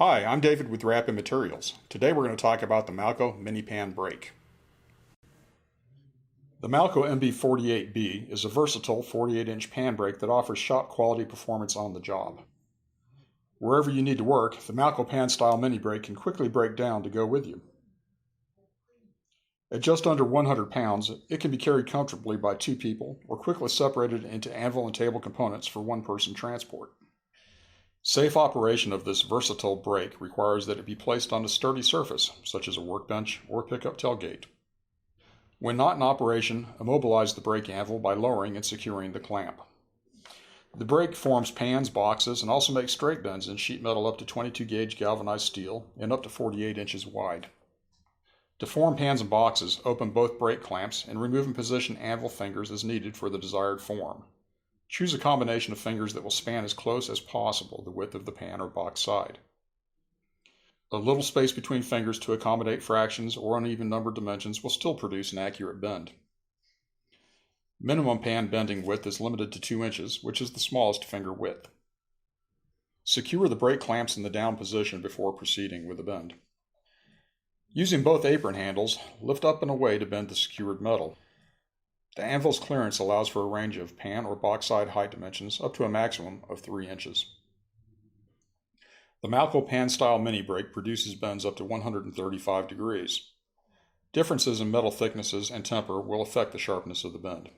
Hi, I'm David with RapidMaterials. Today we're going to talk about the Malco Mini Pan Brake. The Malco MB48B is a versatile 48-inch pan brake that offers shop quality performance on the job. Wherever you need to work, the Malco pan style mini brake can quickly break down to go with you. At just under 100 pounds, it can be carried comfortably by two people or quickly separated into anvil and table components for one-person transport. Safe operation of this versatile brake requires that it be placed on a sturdy surface, such as a workbench or pickup tailgate. When not in operation, immobilize the brake anvil by lowering and securing the clamp. The brake forms pans, boxes, and also makes straight bends in sheet metal up to 22 gauge galvanized steel and up to 48 inches wide. To form pans and boxes, open both brake clamps and remove and position anvil fingers as needed for the desired form. Choose a combination of fingers that will span as close as possible the width of the pan or box side. A little space between fingers to accommodate fractions or uneven numbered dimensions will still produce an accurate bend. Minimum pan bending width is limited to 2 inches, which is the smallest finger width. Secure the brake clamps in the down position before proceeding with the bend. Using both apron handles, lift up and away to bend the secured metal. The anvil's clearance allows for a range of pan or box side height dimensions up to a maximum of 3 inches. The Malco pan style mini brake produces bends up to 135 degrees. Differences in metal thicknesses and temper will affect the sharpness of the bend.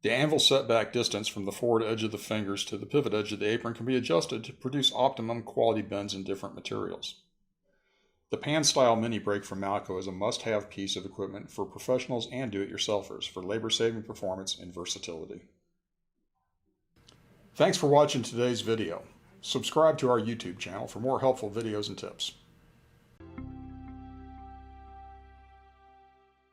The anvil setback distance from the forward edge of the fingers to the pivot edge of the apron can be adjusted to produce optimum quality bends in different materials. The pan-style mini brake from Malco is a must-have piece of equipment for professionals and do-it-yourselfers for labor-saving performance and versatility. Thanks for watching today's video. Subscribe to our YouTube channel for more helpful videos and tips.